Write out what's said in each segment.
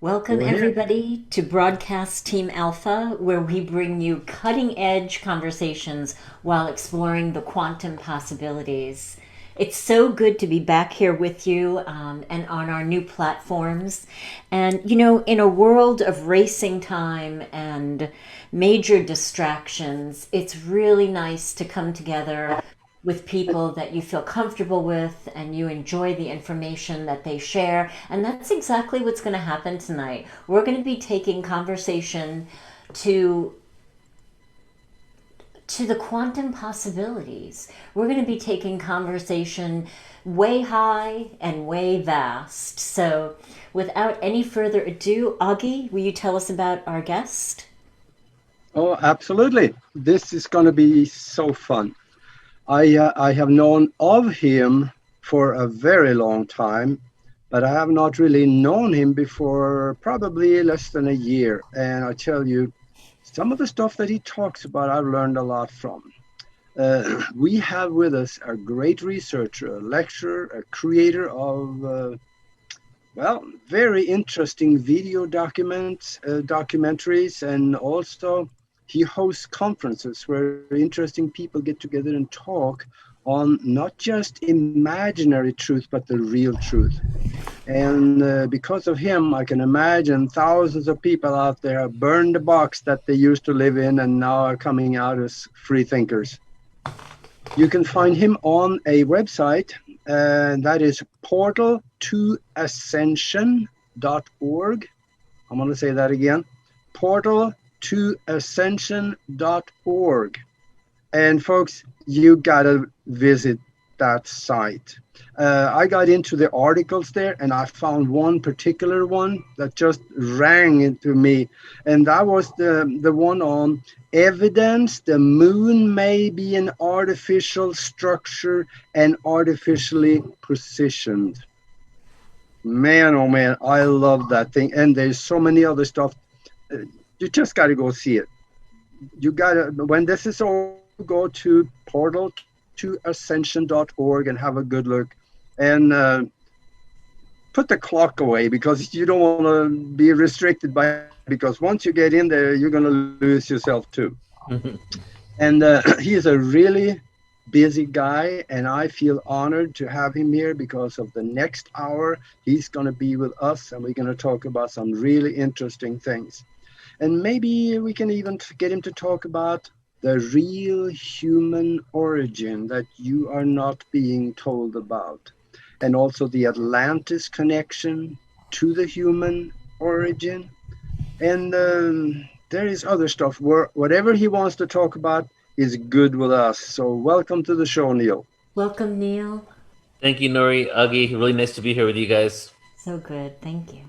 Welcome, We're here. everybody, to Broadcast Team Alpha, where we bring you cutting edge conversations while exploring the quantum possibilities. It's so good to be back here with you and on our new platforms. And, in a world of racing time and major distractions, it's really nice to come together with people that you feel comfortable with and you enjoy the information that they share. And that's exactly what's going to happen tonight. We're going to be taking conversation to the quantum possibilities. We're going to be taking conversation way high and way vast. So, without any further ado, Augie, will you tell us about our guest? Oh, absolutely. This is going to be so fun. I have known of him for a very long time, but I have not really known him before probably less than a year. And I tell you, some of the stuff that he talks about, I've learned a lot from. We have with us a great researcher, a lecturer, a creator of very interesting video documentaries, and also he hosts conferences where interesting people get together and talk on not just imaginary truth, but the real truth. And because of him, I can imagine thousands of people out there have burned the box that they used to live in and now are coming out as free thinkers. You can find him on a website, and that is portal2ascension.org. I'm going to say that again, portal2ascension.org. And folks, you got to visit that site. I got into the articles there and I found one particular one that just rang into me. And that was the one on evidence the moon may be an artificial structure and artificially positioned. Man, oh man, I love that thing. And there's so many other stuff. You just got to go see it. You got to, when this is all, go to portal2ascension.org and have a good look. And put the clock away, because you don't want to be restricted by it, because once you get in there, you're going to lose yourself too. And he is a really busy guy, and I feel honored to have him here because of the next hour. He's going to be with us, and we're going to talk about some really interesting things. And maybe we can even get him to talk about the real human origin that you are not being told about, and also the Atlantis connection to the human origin. And there is other stuff where whatever he wants to talk about is good with us. So welcome to the show, Neil. Welcome, Neil. Thank you, Nori, Augie. Really nice to be here with you guys. So good. Thank you.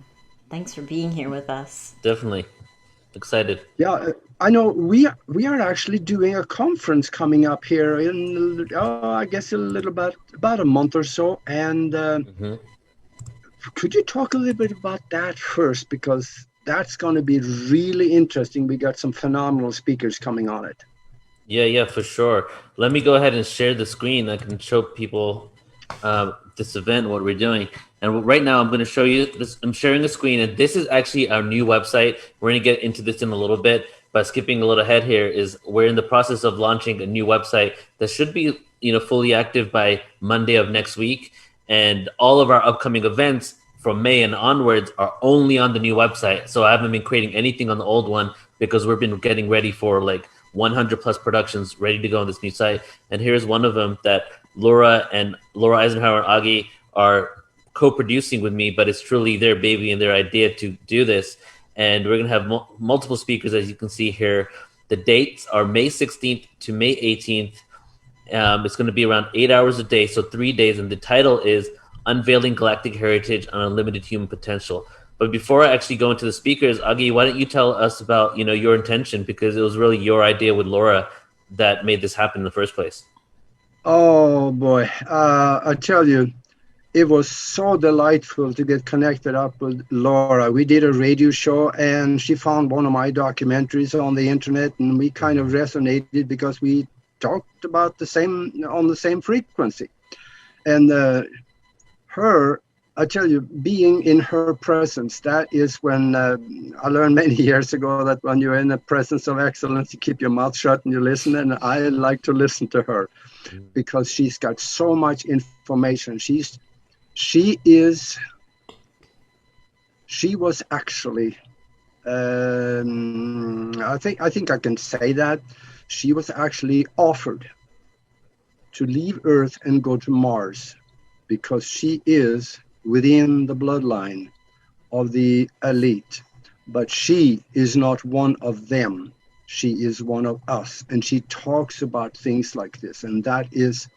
Thanks for being here with us. Definitely excited. Yeah, I know we are actually doing a conference coming up here in I guess a little about a month or so. And could you talk a little bit about that first, because that's going to be really interesting. We got some phenomenal speakers coming on it. Yeah, for sure. Let me go ahead and share the screen. I can show people this event, what we're doing. And right now I'm going to show you this. I'm sharing a screen, and this is actually our new website. We're going to get into this in a little bit, but skipping a little ahead here is we're in the process of launching a new website that should be, fully active by Monday of next week. And all of our upcoming events from May and onwards are only on the new website. So I haven't been creating anything on the old one because we've been getting ready for like 100 plus productions ready to go on this new site. And here's one of them that Laura Eisenhower and Augie are co-producing with me, but it's truly their baby and their idea to do this. And we're going to have multiple speakers, as you can see here. The dates are May 16th to May 18th. It's going to be around 8 hours a day, so 3 days. And the title is Unveiling Galactic Heritage and Unlimited Human Potential. But before I actually go into the speakers, Augie, why don't you tell us about, your intention, because it was really your idea with Laura that made this happen in the first place. Oh boy, I tell you, it was so delightful to get connected up with Laura. We did a radio show and she found one of my documentaries on the internet, and we kind of resonated because we talked about on the same frequency. And her I tell you, being in her presence, that is when I learned many years ago that when you're in the presence of excellence, you keep your mouth shut and you listen. And I like to listen to her because she's got so much information. She was actually, I think I can say that she was actually offered to leave Earth and go to Mars because she is within the bloodline of the elite, but she is not one of them. She is one of us, and she talks about things like this, and that is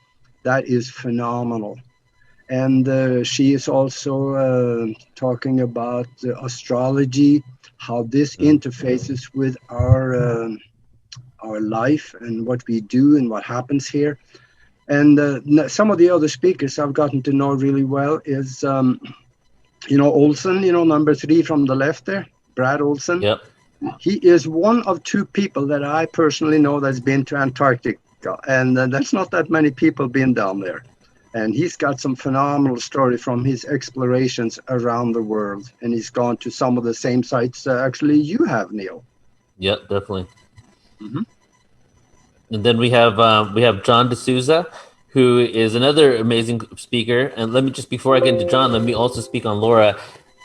phenomenal. And she is also talking about astrology, how this interfaces with our life and what we do and what happens here. And some of the other speakers I've gotten to know really well is, Olson, number 3 from the left there, Brad Olson. Yep. He is one of 2 people that I personally know that's been to Antarctica. And that's not that many people been down there. And he's got some phenomenal story from his explorations around the world. And he's gone to some of the same sites actually you have, Neil. Yep, definitely. Mm-hmm. And then we have John D'Souza, who is another amazing speaker. And let me just, before I get into John, let me also speak on Laura.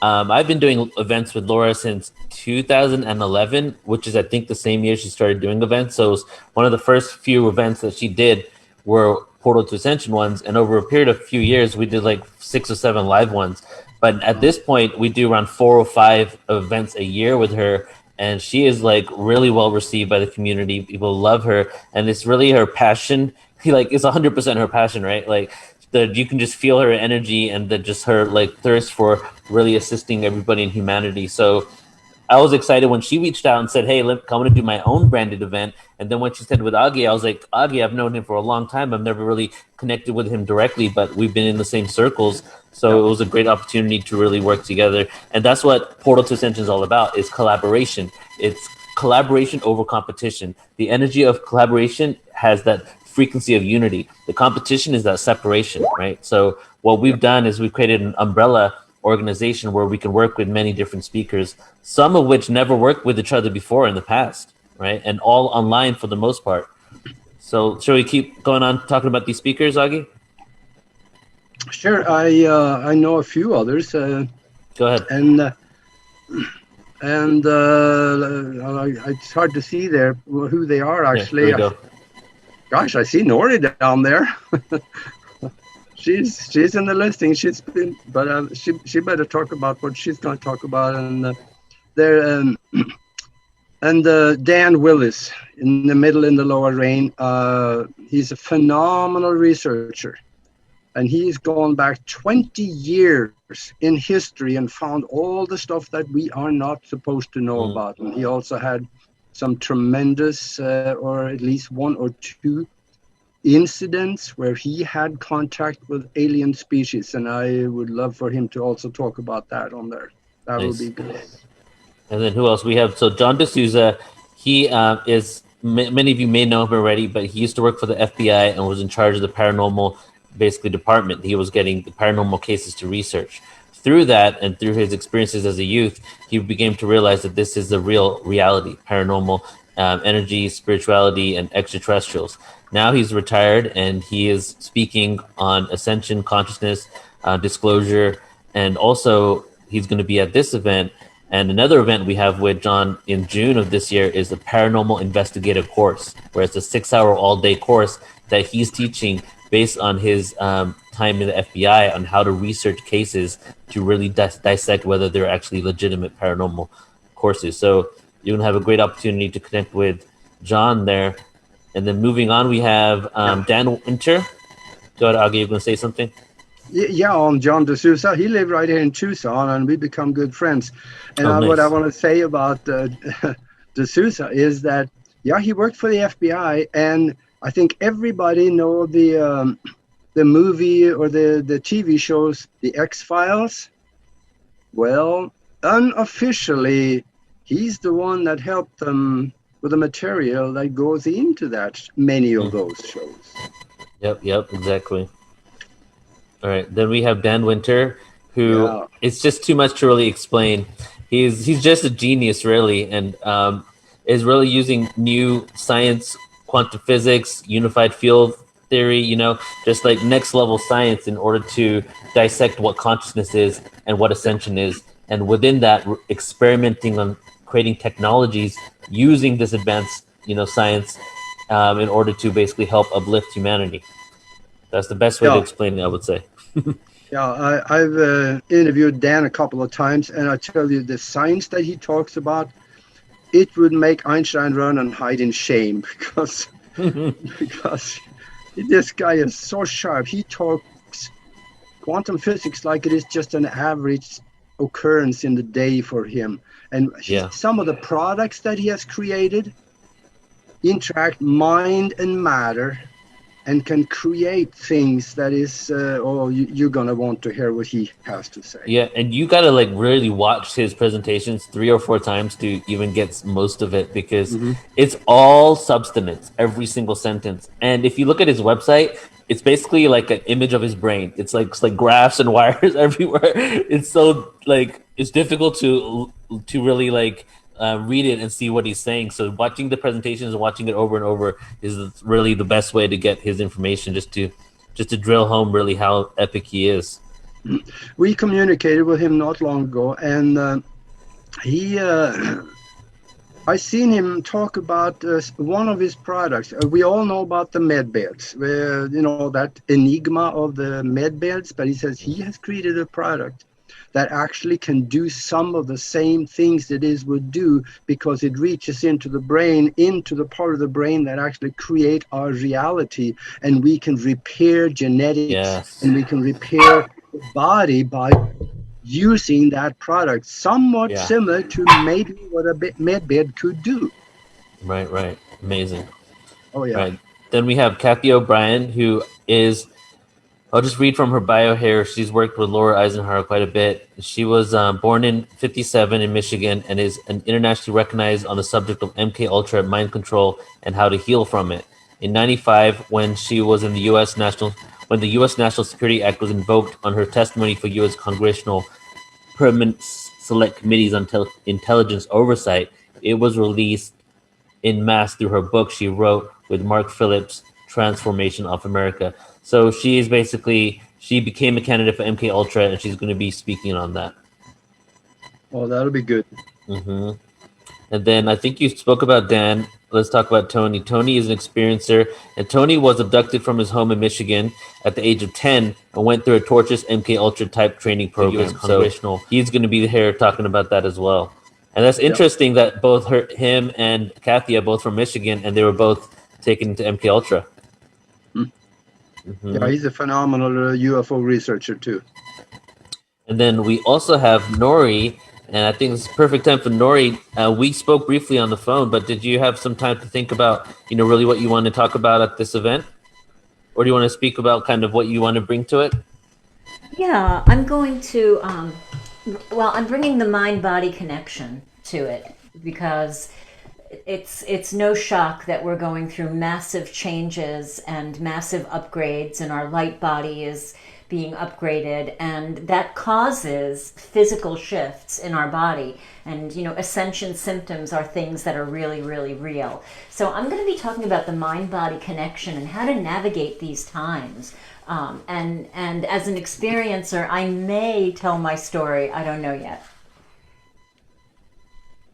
I've been doing events with Laura since 2011, which is, I think, the same year she started doing events. So it was one of the first few events that she did were Portal to Ascension ones. And over a period of a few years, we did like 6 or 7 live ones. But at this point, we do around 4 or 5 events a year with her. And she is like really well received by the community. People love her, and it's really her passion. It's 100% her passion, right? Like you can just feel her energy and just her like thirst for really assisting everybody in humanity. So I was excited when she reached out and said, "Hey, I'm going to do my own branded event." And then when she said with Augie, I was like, "Augie, I've known him for a long time. I've never really connected with him directly, but we've been in the same circles." So it was a great opportunity to really work together. And that's what Portal to Ascension is all about, is collaboration. It's collaboration over competition. The energy of collaboration has that frequency of unity. The competition is that separation, right? So what we've done is we've created an umbrella organization where we can work with many different speakers, some of which never worked with each other before in the past, right? And all online for the most part. So shall we keep going on talking about these speakers, Augie? Sure, I know a few others. Go ahead. And it's hard to see there who they are actually. Here we go. Gosh, I see Nori down there. she's in the listing. She's been, but she better talk about what she's going to talk about. And Dan Willis in the middle in the lower rain. He's a phenomenal researcher. And he's gone back 20 years in history and found all the stuff that we are not supposed to know about. And he also had some tremendous, or at least 1 or 2 incidents where he had contact with alien species. And I would love for him to also talk about that on there. That would be good. And then who else? We have, so John D'Souza, he is, many of you may know him already, but he used to work for the FBI and was in charge of the paranormal department. He was getting the paranormal cases to research. Through that and through his experiences as a youth, he began to realize that this is the real reality, paranormal energy, spirituality, and extraterrestrials. Now he's retired and he is speaking on ascension, consciousness, disclosure, and also he's going to be at this event. And another event we have with John in June of this year is the Paranormal Investigative course, where it's a 6-hour all-day course that he's teaching based on his time in the FBI on how to research cases to really dissect whether they're actually legitimate paranormal courses. So you're going to have a great opportunity to connect with John there. And then moving on, we have Dan Winter. Go ahead, Augie, you're going to say something? Yeah, on John D'Souza. He lived right here in Tucson, and we become good friends. And nice. What I want to say about D'Souza is that, yeah, he worked for the FBI, and I think everybody know the movie or the TV shows, The X-Files. Well, unofficially, he's the one that helped them with the material that goes into that, many of those shows. Yep, exactly. All right, then we have Dan Winter, who it's just too much to really explain. He's just a genius, really, and is really using new science, quantum physics, unified field theory, just like next level science in order to dissect what consciousness is and what ascension is. And within that, experimenting on creating technologies using this advanced, science in order to basically help uplift humanity. That's the best way to explain it, I would say. Yeah, I've interviewed Dan a couple of times, and I tell you, the science that he talks about, it would make Einstein run and hide in shame because this guy is so sharp. He talks quantum physics like it is just an average occurrence in the day for him. And some of the products that he has created interact mind and matter and can create things that is, you're going to want to hear what he has to say. Yeah, and you got to really watch his presentations 3 or 4 times to even get most of it, because it's all substance, every single sentence. And if you look at his website, it's basically like an image of his brain. It's like graphs and wires everywhere. It's so it's difficult to really read it and see what he's saying. So watching the presentations and watching it over and over is really the best way to get his information, just to drill home really how epic he is. We communicated with him not long ago, and I seen him talk about one of his products. We all know about the med beds, where that enigma of the med beds, but he says he has created a product that actually can do some of the same things that it would do, because it reaches into the brain, into the part of the brain that actually create our reality, and we can repair genetics, and we can repair the body by using that product, somewhat similar to maybe what a med bed could do. Right. Amazing. Oh, yeah. Right. Then we have Kathy O'Brien, who is, I'll just read from her bio here. She's worked with Laura Eisenhower quite a bit. She was born in 1957 in Michigan and is an internationally recognized on the subject of MK Ultra mind control and how to heal from it. In 1995, when she was in the when the U.S. National Security Act was invoked on her testimony for U.S. Congressional Permanent Select Committees on Intelligence Oversight, it was released in mass through her book she wrote with Mark Phillips, Transformation of America. So she became a candidate for MK Ultra, and she's going to be speaking on that. Oh, that'll be good. And then I think you spoke about Dan. Let's talk about Tony. Tony is an experiencer, and Tony was abducted from his home in Michigan at the age of 10 and went through a torturous MK Ultra type training program. So he's going to be here talking about that as well. And that's interesting that both him and Kathy are both from Michigan, and they were both taken to MK Ultra. Yeah, he's a phenomenal UFO researcher too. And then we also have Nori, and I think it's a perfect time for Nori. We spoke briefly on the phone, but did you have some time to think about, really what you want to talk about at this event? Or do you want to speak about kind of what you want to bring to it? Yeah, I'm going to, I'm bringing the mind-body connection to it, because it's no shock that we're going through massive changes and massive upgrades, and our light body is being upgraded, and that causes physical shifts in our body. And ascension symptoms are things that are really, really real. So I'm going to be talking about the mind-body connection and how to navigate these times. And as an experiencer, I may tell my story. I don't know yet.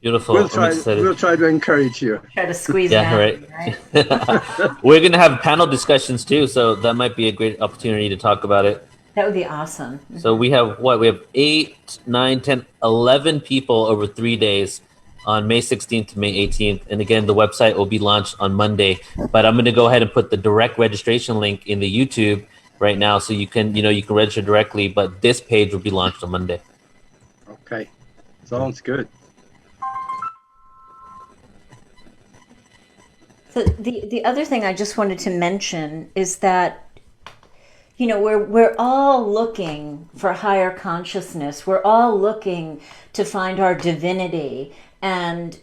Beautiful. We'll try to encourage you. Try to squeeze it out. Right. We're going to have panel discussions too, so that might be a great opportunity to talk about it. That would be awesome. So we have 8, 9, 10, 11 people over 3 days on May 16th to May 18th. And again, the website will be launched on Monday, but I'm going to go ahead and put the direct registration link in the YouTube right now, so you can register directly, but this page will be launched on Monday. Okay. Sounds good. So the other thing I just wanted to mention is that, we're all looking for higher consciousness. We're all looking to find our divinity. And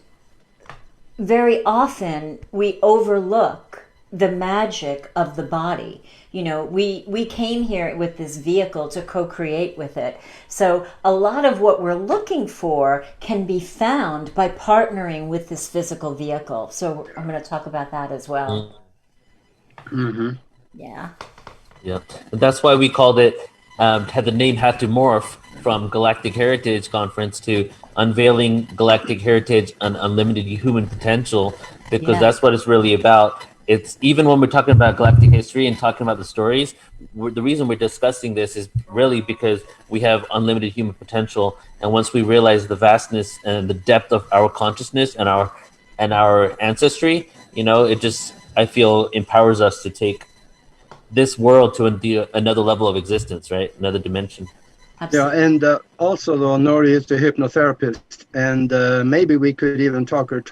very often we overlook the magic of the body. You know, we came here with this vehicle to co-create with it. So a lot of what we're looking for can be found by partnering with this physical vehicle. So I'm going to talk about that as well. Mm-hmm. Yeah. Yeah, and that's why we called it. Had the name had to morph from Galactic Heritage Conference to Unveiling Galactic Heritage and Unlimited Human Potential, because Yeah. that's what it's really about. It's even when we're talking about galactic history and talking about the stories, the reason we're discussing this is really because we have unlimited human potential, and once we realize the vastness and the depth of our consciousness and our ancestry, you know, it just, I feel, empowers us to take this world to another level of existence, right? Another dimension. Absolutely. Yeah, and also though Nori is the hypnotherapist, and maybe we could even talk her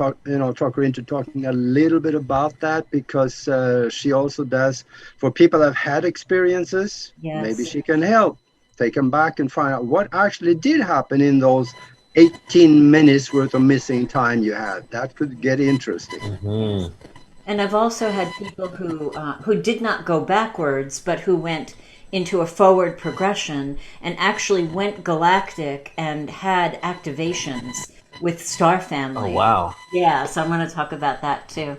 into talking a little bit about that, because she also does for people that have had experiences. Yes. Maybe she can help take them back and find out what actually did happen in those 18 minutes worth of missing time you had. That could get interesting. Mm-hmm. And I've also had people who did not go backwards, but who went into a forward progression and actually went galactic and had activations with Star Family. Oh, wow. Yeah, so I'm going to talk about that too.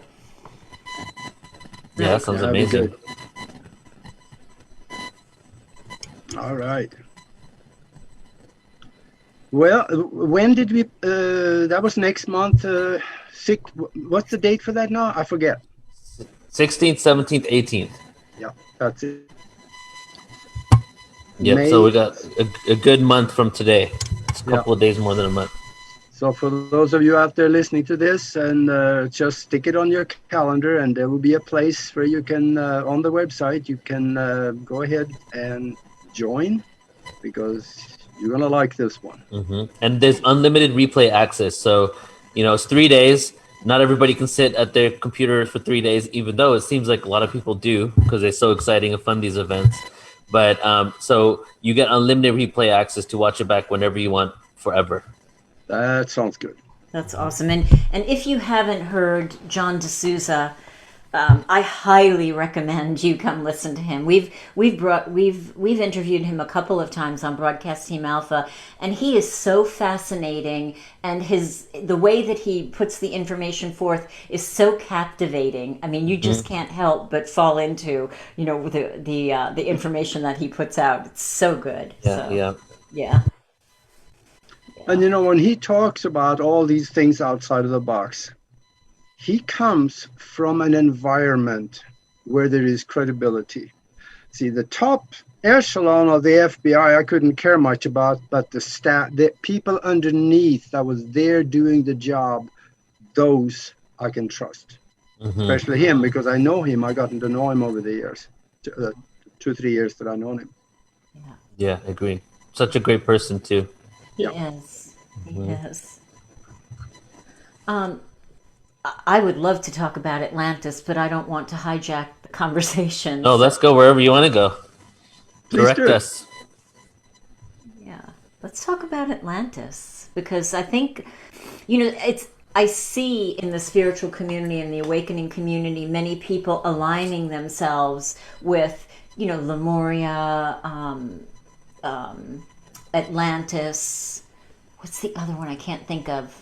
Yeah, that sounds That'd be amazing. good. All right. Well, when did we? That was next month. What's the date for that now? I forget. 16th, 17th, 18th. Yeah, that's it. Yep. So we got a good month from today. It's a couple of days more than a month. So for those of you out there listening to this, and just stick it on your calendar, and there will be a place where you can, on the website, you can go ahead and join, because you're gonna like this one. Mm-hmm. And there's unlimited replay access. So, you know, it's 3 days. Not everybody can sit at their computer for 3 days, even though it seems like a lot of people do, because they're so exciting and fun, these events. But so you get unlimited replay access to watch it back whenever you want, forever. That sounds good. That's awesome. And if you haven't heard John D'Souza, I highly recommend you come listen to him. We've interviewed him a couple of times on Broadcast Team Alpha, and he is so fascinating, and the way that he puts the information forth is so captivating. I mean, you just can't help but fall into, you know, the information that he puts out. It's so good. Yeah. And you know, when he talks about all these things outside of the box, he comes from an environment where there is credibility. See, the top echelon of the FBI, I couldn't care much about, but the people underneath that was there doing the job, those I can trust. Mm-hmm. Especially him, because I know him. I gotten to know him over the years, 2-3 years that I known him. Yeah, I agree. Such a great person too. He is. He is. I would love to talk about Atlantis, but I don't want to hijack the conversation. No, let's go wherever you want to go. Direct us. Yeah, let's talk about Atlantis, because I think, you know, I see in the spiritual community and the awakening community many people aligning themselves with, you know, Lemuria, Atlantis. What's the other one I can't think of?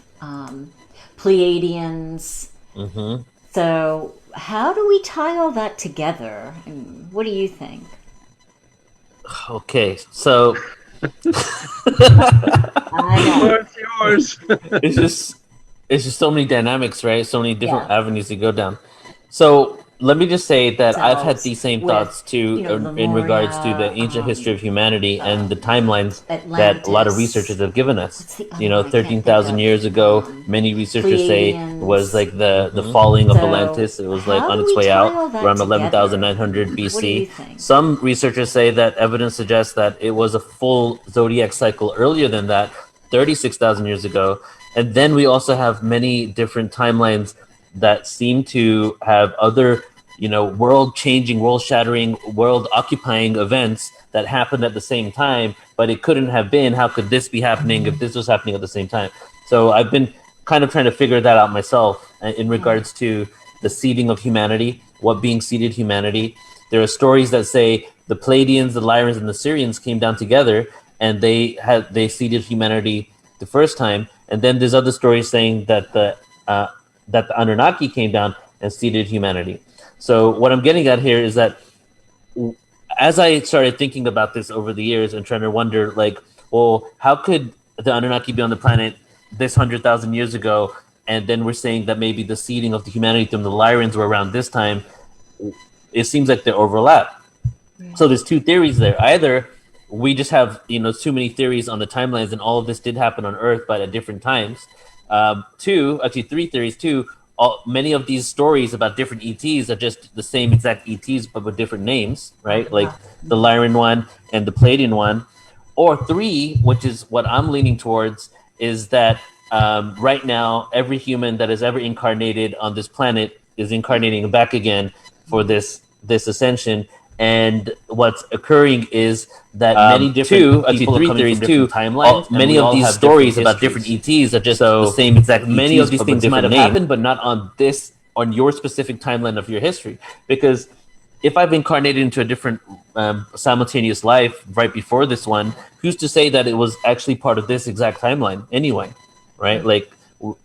Pleiadians. Mm-hmm. So how do we tie all that together? What do you think? Okay, so I know. It's yours. it's just so many dynamics, right? So many different avenues to go down. So let me just say that I've had these same thoughts too, in regards to the ancient history of humanity and the timelines that a lot of researchers have given us. You know, 13,000 years ago, many researchers say it was like the falling of Atlantis. It was like on its way out around 11,900 BC. Some researchers say that evidence suggests that it was a full zodiac cycle earlier than that, 36,000 years ago. And then we also have many different timelines that seem to have other, you know, world-changing, world-shattering, world-occupying events that happened at the same time, but it couldn't have been. How could this be happening if this was happening at the same time? So I've been kind of trying to figure that out myself in regards to the seeding of humanity. what being seeded humanity. There are stories that say the Pleiadians, the Lyrians, and the Syrians came down together, and they seeded humanity the first time. And then there's other stories saying that the Anunnaki came down and seeded humanity. So what I'm getting at here is that as I started thinking about this over the years and trying to wonder, like, well, how could the Anunnaki be on the planet this 100,000 years ago? And then we're saying that maybe the seeding of the humanity from the Lyrians were around this time. It seems like they overlap. Right. So there's two theories there. Either we just have, too many theories on the timelines, and all of this did happen on Earth, but at different times. Three theories. Many of these stories about different ETs are just the same exact ETs, but with different names, right? Like the Lyran one and the Pleiadian one. Or three, which is what I'm leaning towards, is that right now, every human that has ever incarnated on this planet is incarnating back again for this ascension. And what's occurring is that many different people are coming from different timelines. Many of these stories about different ETs are just the same exact. Many of these things might have happened, but not on your specific timeline of your history. Because if I've incarnated into a different simultaneous life right before this one, who's to say that it was actually part of this exact timeline anyway, right? Like,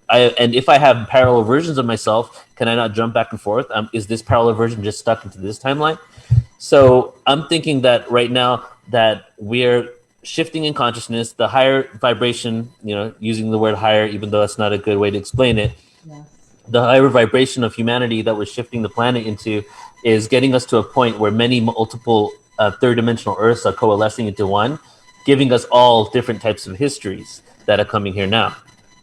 and if I have parallel versions of myself, can I not jump back and forth? Is this parallel version just stuck into this timeline? So I'm thinking that right now that we're shifting in consciousness, the higher vibration, using the word higher, even though that's not a good way to explain it, the higher vibration of humanity that we're shifting the planet into is getting us to a point where many multiple third-dimensional Earths are coalescing into one, giving us all different types of histories that are coming here now,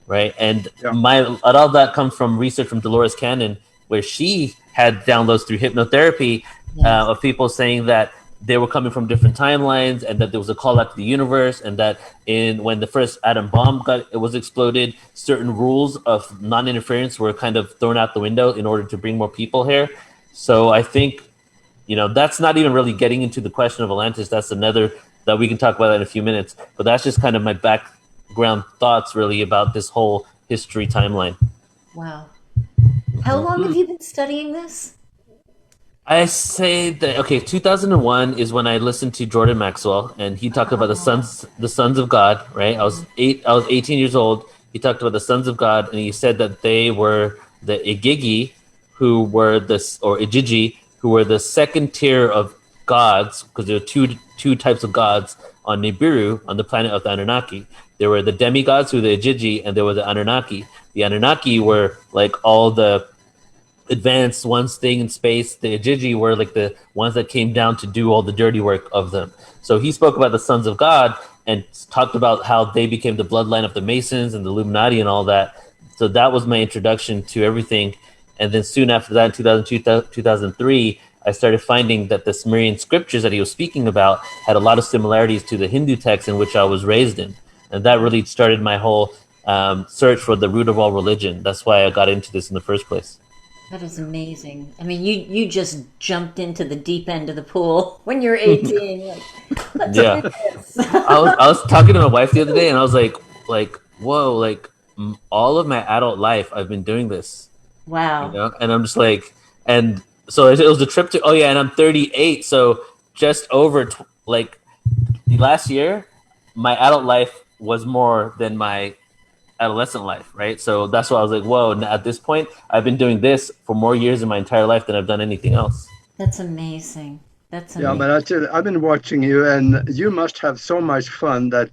right? And a lot of that comes from research from Dolores Cannon, where she had downloads through hypnotherapy of people saying that they were coming from different timelines, and that there was a call out to the universe, and that when the first atom bomb was exploded, certain rules of non-interference were kind of thrown out the window in order to bring more people here. So I think, that's not even really getting into the question of Atlantis. That's another that we can talk about in a few minutes. But that's just kind of my background thoughts really about this whole history timeline. Wow. How long have you been studying this? I say that 2001 is when I listened to Jordan Maxwell, and he talked about the sons of God. Right, I was 18 years old. He talked about the sons of God, and he said that they were the Igigi, who were Igigi, who were the second tier of gods, because there are two types of gods on Nibiru, on the planet of the Anunnaki. There were the demigods, who were the Igigi, and there were the Anunnaki. The Anunnaki were like all the advanced ones staying in space. The Igigi were like the ones that came down to do all the dirty work of them. So he spoke about the sons of God and talked about how they became the bloodline of the Masons and the Illuminati and all that. So that was my introduction to everything. And then soon after that, in 2002, 2003, I started finding that the Sumerian scriptures that he was speaking about had a lot of similarities to the Hindu texts in which I was raised in. And that really started my whole search for the root of all religion. That's why I got into this in the first place. That is amazing. I mean, you just jumped into the deep end of the pool when you're 18. Let's do this. I was talking to my wife the other day, and I was like, whoa, like all of my adult life, I've been doing this. Wow. And I'm just like, and so it was a trip to, and I'm 38. So just over last year, my adult life was more than my adolescent life, right? So that's why I was like, whoa, at this point I've been doing this for more years in my entire life than I've done anything else. That's amazing. Yeah, but I've been watching you, and you must have so much fun that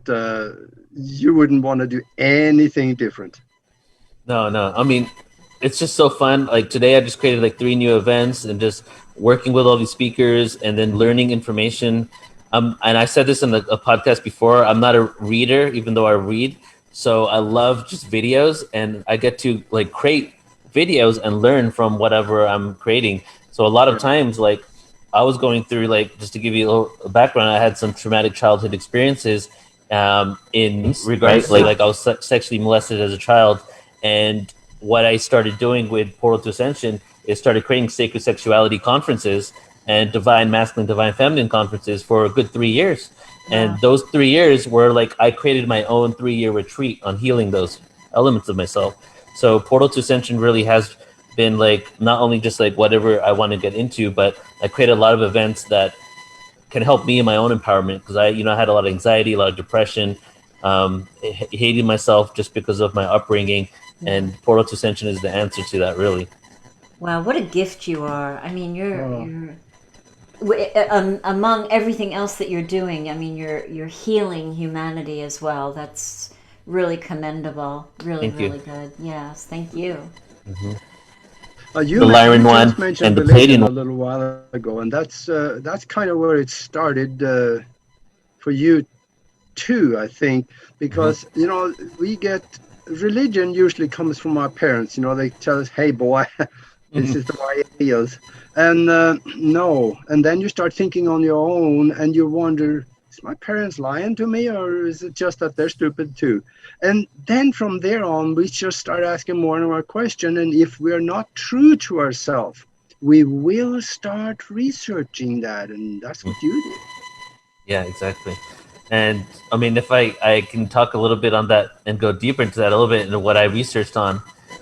you wouldn't want to do anything different. No, I mean, it's just so fun. Like today I just created like 3 new events and just working with all these speakers and then learning information. And I said this in a podcast before, I'm not a reader, even though I read. So I love just videos, and I get to like create videos and learn from whatever I'm creating. So a lot of times, like I was going through, like, just to give you a little background, I had some traumatic childhood experiences in regards to like I was sexually molested as a child. And what I started doing with Portal to Ascension is started creating sacred sexuality conferences and divine masculine, divine feminine conferences for a good 3 years. And those 3 years were like, I created my own 3-year retreat on healing those elements of myself. So Portal to Ascension really has been like not only just like whatever I want to get into, but I create a lot of events that can help me in my own empowerment, because I had a lot of anxiety, a lot of depression, hating myself just because of my upbringing, and Portal to Ascension is the answer to that, really. Wow, what a gift you are. I mean, Oh. among everything else that you're doing, I mean, you're healing humanity as well. That's really commendable. Really, Thank you. really good. Yes, thank you. You The Lyran you one just mentioned and the religion Palladian a little while ago, and that's kind of where it started for you too, I think, because we get religion usually comes from our parents. They tell us, "Hey, boy, this is the way it is," and no, and then you start thinking on your own, and you wonder, is my parents lying to me, or is it just that they're stupid too? And then from there on, we just start asking more and more questions, and if we're not true to ourselves, we will start researching that, and that's what you did. Yeah, exactly. And I mean, if I can talk a little bit on that and go deeper into that a little bit, and what I researched on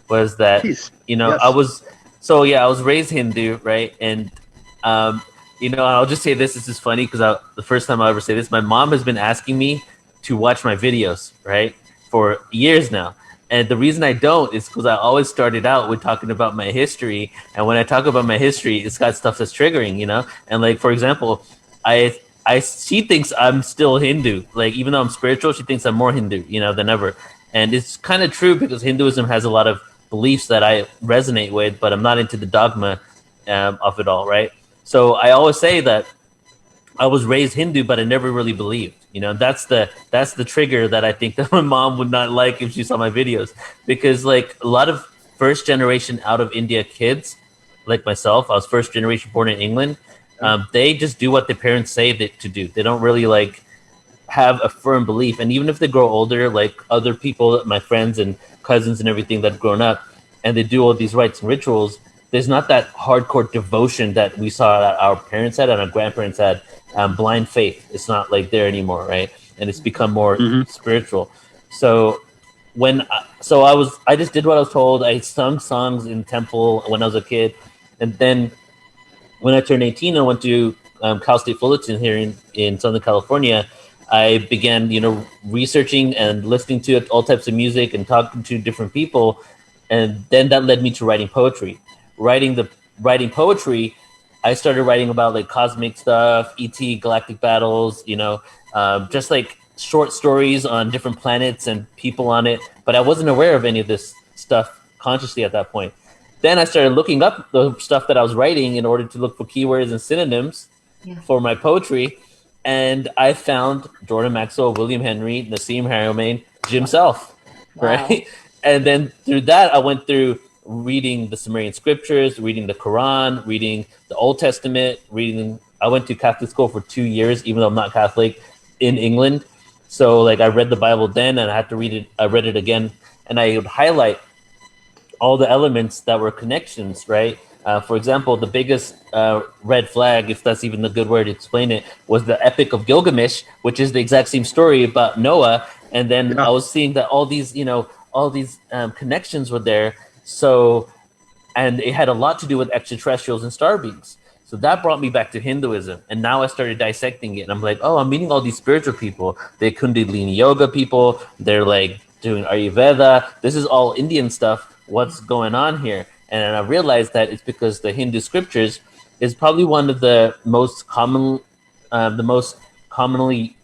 was that, Please. I Yes. was, I was raised Hindu, right? And, I'll just say this is funny because the first time I ever say this, my mom has been asking me to watch my videos, right? For years now. And the reason I don't is because I always started out with talking about my history. And when I talk about my history, it's got stuff that's triggering, And like, for example, she thinks I'm still Hindu. Like, even though I'm spiritual, she thinks I'm more Hindu, than ever. And it's kind of true because Hinduism has a lot of beliefs that I resonate with, but I'm not into the dogma of it all, right? So I always say that I was raised Hindu, but I never really believed. That's the trigger that I think that my mom would not like if she saw my videos, because like a lot of first generation out of India kids, like myself, I was first generation born in England. They just do what their parents say to do. They don't really like have a firm belief, and even if they grow older, like other people, my friends and cousins and everything that have grown up, and they do all these rites and rituals, there's not that hardcore devotion that we saw that our parents had and our grandparents had. Blind faith, it's not like there anymore, right? And it's become more spiritual. So I just did what I was told. I sung songs in temple when I was a kid, and then when I turned 18, I went to Cal State Fullerton here in Southern California. I began, researching and listening to all types of music and talking to different people, and then that led me to writing poetry. Writing poetry, I started writing about like cosmic stuff, ET, galactic battles, just like short stories on different planets and people on it. But I wasn't aware of any of this stuff consciously at that point. Then I started looking up the stuff that I was writing in order to look for keywords and synonyms for my poetry. And I found Jordan Maxwell, William Henry, Nassim Haramein, Jim Self, right? And then through that, I went through reading the Sumerian scriptures, reading the Quran, reading the Old Testament, I went to Catholic school for 2 years, even though I'm not Catholic, in England. So like I read the Bible then, and I had to read it. I read it again, and I would highlight all the elements that were connections, right? For example, the biggest red flag, if that's even a good word to explain it, was the Epic of Gilgamesh, which is the exact same story about Noah. And then I was seeing that all these connections were there. So, and it had a lot to do with extraterrestrials and star beings. So that brought me back to Hinduism. And now I started dissecting it. And I'm like, oh, I'm meeting all these spiritual people. They're Kundalini yoga people. They're like doing Ayurveda. This is all Indian stuff. What's going on here? And I realized that it's because the Hindu scriptures is probably one of the most commonly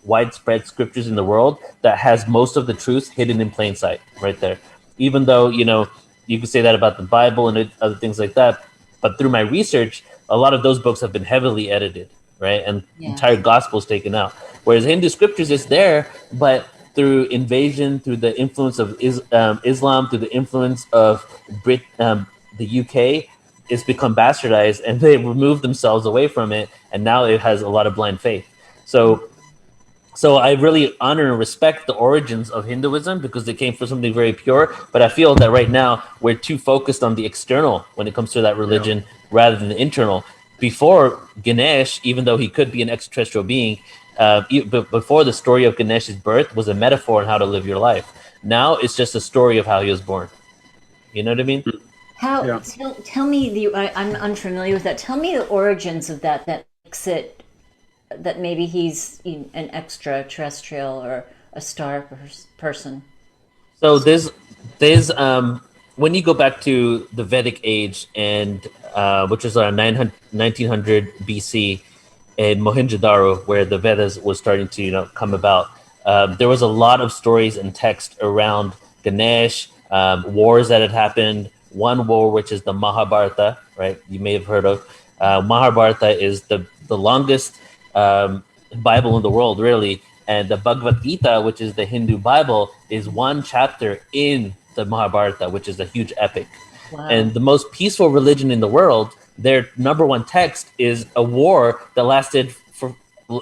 widespread scriptures in the world that has most of the truth hidden in plain sight right there. Even though, you could say that about the Bible and other things like that. But through my research, a lot of those books have been heavily edited, right? And entire gospels taken out. Whereas Hindu scriptures is there, but through invasion, through the influence of Islam, through the influence of the UK, it's become bastardized, and they removed themselves away from it, and now it has a lot of blind faith. So I really honor and respect the origins of Hinduism because they came from something very pure. But I feel that right now we're too focused on the external when it comes to that religion rather than the internal. Before Ganesh, even though he could be an extraterrestrial being, before the story of Ganesh's birth was a metaphor on how to live your life. Now it's just a story of how he was born. You know what I mean? How? Yeah. Tell me I'm unfamiliar with that. Tell me the origins of that. That makes it that maybe he's an extraterrestrial or a star person. So there's when you go back to the Vedic age and which is around 1900 BC in Mohenjo-daro, where the Vedas was starting to come about. There was a lot of stories and text around Ganesh, wars that had happened. One war, which is the Mahabharata, right? You may have heard of. Mahabharata is the longest Bible in the world, really. And the Bhagavad Gita, which is the Hindu Bible, is one chapter in the Mahabharata, which is a huge epic. Wow. And the most peaceful religion in the world, their number one text is a war that lasted for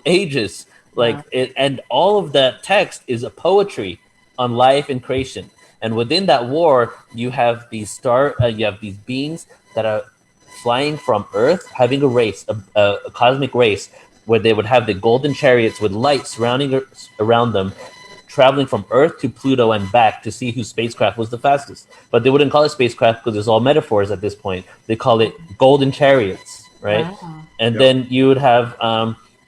ages. Like Wow. and all of that text is a poetry on life and creation. And within that war, you have these you have these beings that are flying from Earth, having a race, a cosmic race, where they would have the golden chariots with light surrounding around them, traveling from Earth to Pluto and back to see whose spacecraft was the fastest. But they wouldn't call it spacecraft because it's all metaphors at this point. They call it golden chariots, right? Wow. And then you would have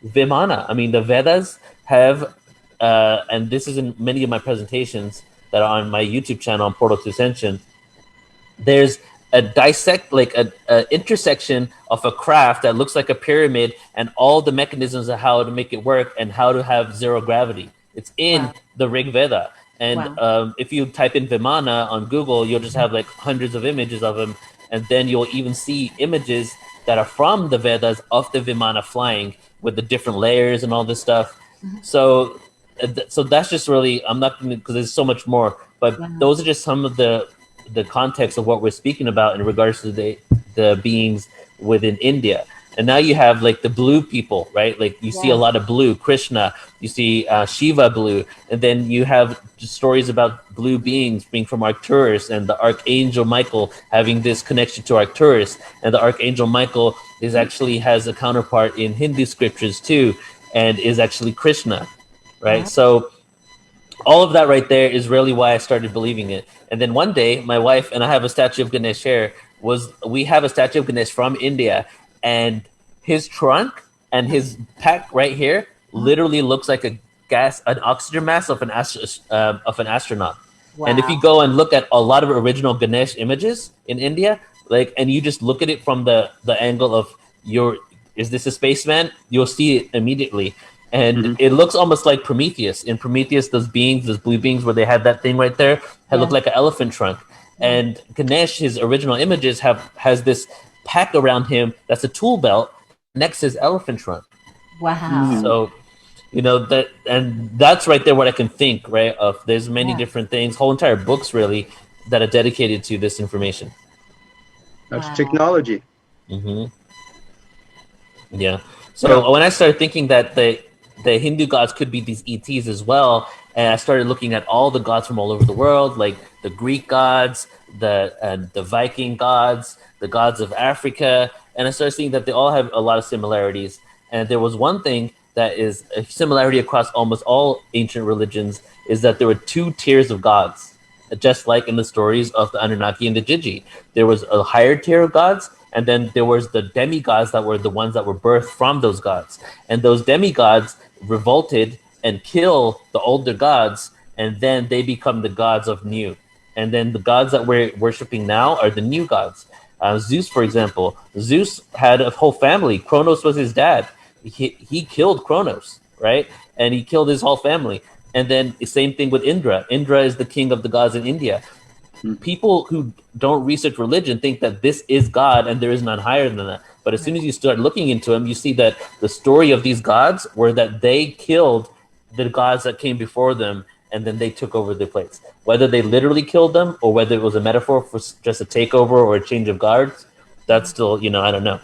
Vimana. I mean, the Vedas have, and this is in many of my presentations that are on my YouTube channel on Portal to Ascension. There's a intersection of a craft that looks like a pyramid and all the mechanisms of how to make it work and how to have zero gravity. It's in the Rig Veda. And if you type in Vimana on Google, you'll just have like hundreds of images of him. And then you'll even see images that are from the Vedas of the Vimana flying with the different layers and all this stuff. So that's just really, I'm not going to, because there's so much more, but those are just some of the context of what we're speaking about in regards to the beings within India. And now you have like the blue people, right? Like you see a lot of blue, Krishna, you see Shiva blue, and then you have stories about blue beings being from Arcturus and the Archangel Michael having this connection to Arcturus. And the Archangel Michael is actually has a counterpart in Hindu scriptures too, and is actually Krishna, right? So all of that right there is really why I started believing it. And then one day, my wife and I have a statue of Ganesh here. We have a statue of Ganesh from India, and his trunk and his pack right here literally looks like an oxygen mask of an astronaut. Wow. And if you go and look at a lot of original Ganesh images in India, like, and you just look at it from the angle of is this a spaceman? You'll see it immediately. And it looks almost like Prometheus. In Prometheus, those blue beings where they had that thing right there, look like an elephant trunk. And Ganesh, his original images has this pack around him that's a tool belt next to his elephant trunk. Wow. So, that's right there what I can think, right? Of there's many different things, whole entire books really that are dedicated to this information. That's technology. Yeah. So when I started thinking that the Hindu gods could be these ETs as well, and I started looking at all the gods from all over the world, like the Greek gods, the Viking gods, the gods of Africa, and I started seeing that they all have a lot of similarities. And there was one thing that is a similarity across almost all ancient religions, is that there were two tiers of gods, just like in the stories of the Anunnaki and the Gigi. There was a higher tier of gods, and then there was the demigods that were the ones that were birthed from those gods. And those demigods revolted and kill the older gods, and then they become the gods of new. And then the gods that we're worshiping now are the new gods. Zeus, for example. Zeus had a whole family. Kronos was his dad. He killed Kronos, right? And he killed his whole family. And then the same thing with Indra. Indra is the king of the gods in India. People who don't research religion think that this is God and there is none higher than that. But as soon as you start looking into them, you see that the story of these gods were that they killed the gods that came before them, and then they took over their place. Whether they literally killed them or whether it was a metaphor for just a takeover or a change of guards, that's still, I don't know.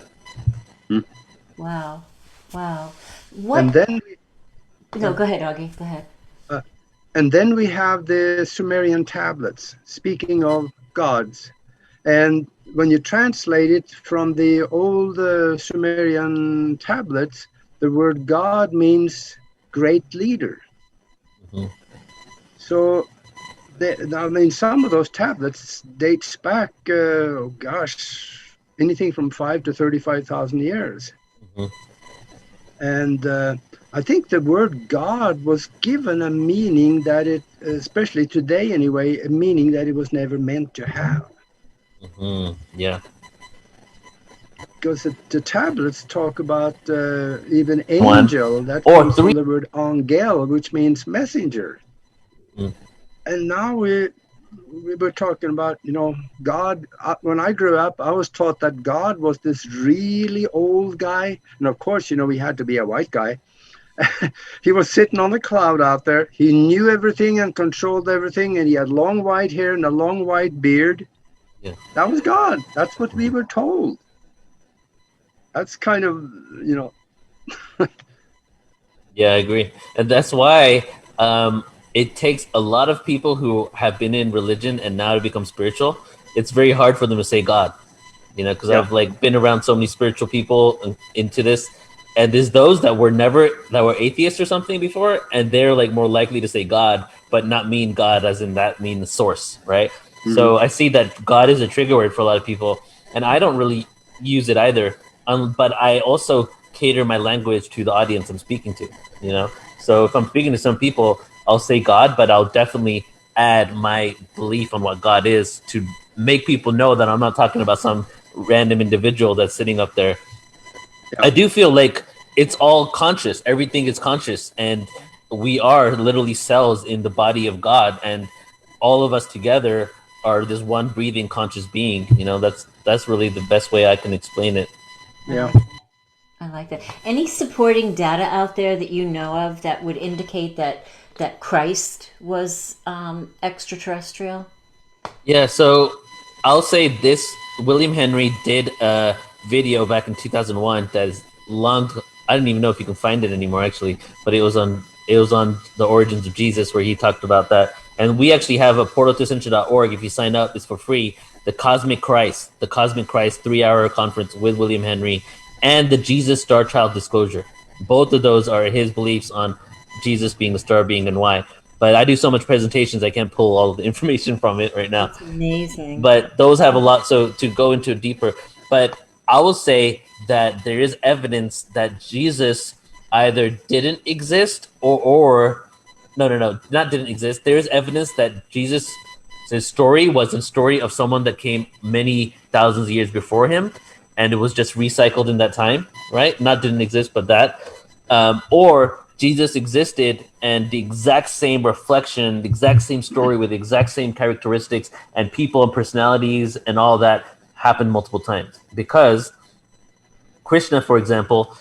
Wow. And then No, go ahead, Augie. Go ahead. And then we have the Sumerian tablets, speaking of gods. And when you translate it from the old Sumerian tablets, the word God means great leader. So I mean, some of those tablets dates back, anything from 5 to 35,000 years. Mhm. And I think the word God was given a meaning that it, especially today anyway, a meaning that it was never meant to have. Yeah. Because the tablets talk about even One angel, that or comes three. from the word angel, which means messenger. Mm. And now we were talking about, God. When I grew up, I was taught that God was this really old guy. And of course, he had to be a white guy. He was sitting on the cloud out there. He knew everything and controlled everything. And he had long white hair and a long white beard. Yeah. That was God. That's what we were told. That's kind of, Yeah, I agree, and that's why it takes a lot of people who have been in religion and now to become spiritual. It's very hard for them to say God, because Yeah. I've like been around so many spiritual people into this, and there's those that were atheists or something before, and they're like more likely to say God, but not mean God as in that mean the source, right? Mhm. So I see that God is a trigger word for a lot of people, and I don't really use it either. But I also cater my language to the audience I'm speaking to. So if I'm speaking to some people, I'll say God, but I'll definitely add my belief on what God is to make people know that I'm not talking about some random individual that's sitting up there. Yeah. I do feel like it's all conscious. Everything is conscious, and we are literally cells in the body of God, and all of us together are this one breathing conscious being. That's really the best way I can explain it. Yeah. I like that. Any supporting data out there that you know of that would indicate that Christ was extraterrestrial? Yeah, so I'll say this: William Henry did a video back in 2001 that is long. I don't even know if you can find it anymore, actually, but it was on the origins of Jesus, where he talked about that. And we actually have a portal to Ascension.org. If you sign up, it's for free. The Cosmic Christ 3-hour conference with William Henry, and the Jesus Star Child Disclosure. Both of those are his beliefs on Jesus being the star being and why. But I do so much presentations, I can't pull all of the information from it right now. That's amazing. But those have a lot. So to go into deeper, but I will say that there is evidence that Jesus either didn't exist or no, not didn't exist. There is evidence that Jesus' story was a story of someone that came many thousands of years before him, and it was just recycled in that time, right? Not didn't exist, but that. Or Jesus existed and the exact same reflection, the exact same story with the exact same characteristics and people and personalities and all that happened multiple times. Because Krishna, for example,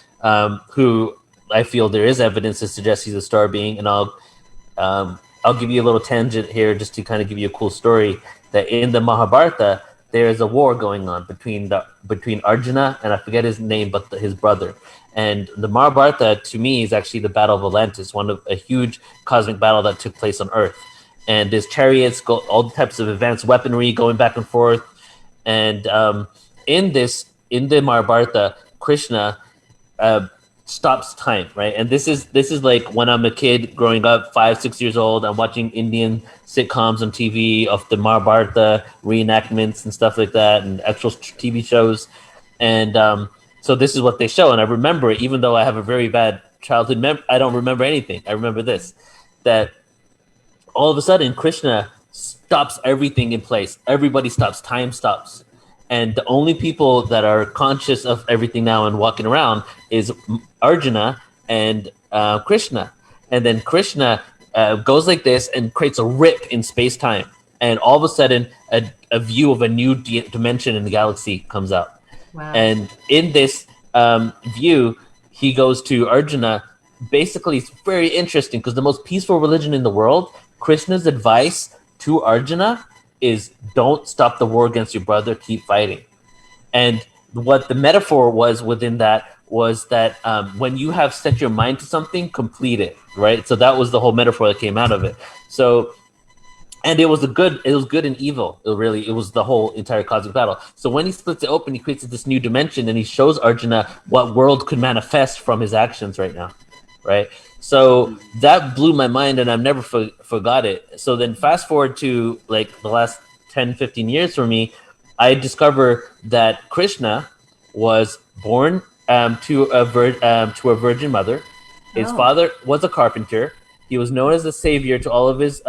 who I feel there is evidence to suggest he's a star being, and I'll give you a little tangent here just to kind of give you a cool story, that in the Mahabharata, there is a war going on between Arjuna and I forget his name, but his brother. And the Mahabharata, to me, is actually the Battle of Atlantis, one of a huge cosmic battle that took place on Earth. And there's chariots, all types of advanced weaponry going back and forth. And in the Mahabharata, Krishna stops time, right? And this is like when I'm a kid growing up, 5-6 years old, I'm watching Indian sitcoms on TV of the Mahabharata reenactments and stuff like that, and actual TV shows. And so this is what they show, and I remember it, even though I have a very bad childhood I don't remember anything. I remember this, that all of a sudden Krishna stops everything in place. Everybody stops, time stops. And the only people that are conscious of everything now and walking around is Arjuna and Krishna. And then Krishna goes like this and creates a rip in space-time. And all of a sudden, a view of a new dimension in the galaxy comes out. Wow. And in this view, he goes to Arjuna. Basically, it's very interesting because the most peaceful religion in the world, Krishna's advice to Arjuna is don't stop the war against your brother, keep fighting. And what the metaphor was within that was that when you have set your mind to something, complete it, right? So that was the whole metaphor that came out of it. So, and it was good and evil. It was the whole entire cosmic battle. So when he splits it open, he creates this new dimension, and he shows Arjuna what world could manifest from his actions right now. right? So that blew my mind, and I've never forgot it. So then fast forward to like the last 10, 15 years for me, I discover that Krishna was born to a virgin mother. His Oh. father was a carpenter. He was known as the savior to all of his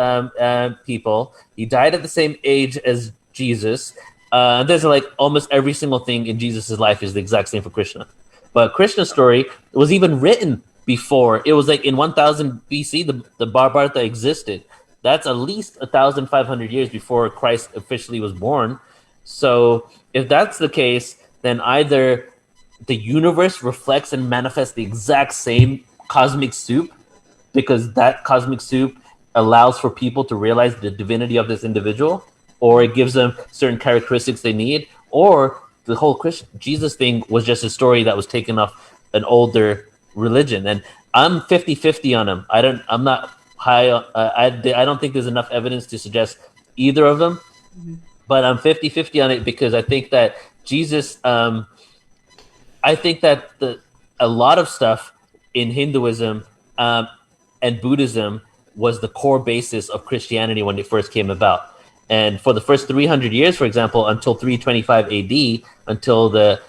people. He died at the same age as Jesus. There's like almost every single thing in Jesus' life is the exact same for Krishna. But Krishna's story was even written before. It was like in 1000 BC, the Bharata existed. That's at least 1,500 years before Christ officially was born. So if that's the case, then either the universe reflects and manifests the exact same cosmic soup, because that cosmic soup allows for people to realize the divinity of this individual, or it gives them certain characteristics they need, or the whole Jesus thing was just a story that was taken off an older religion. And I'm 50-50 on him. I'm not high. I don't think there's enough evidence to suggest either of them, but I'm 50-50 on it because I think that Jesus. I think that a lot of stuff in Hinduism and Buddhism was the core basis of Christianity when it first came about. And for the first 300 years, for example, until 325 AD, until the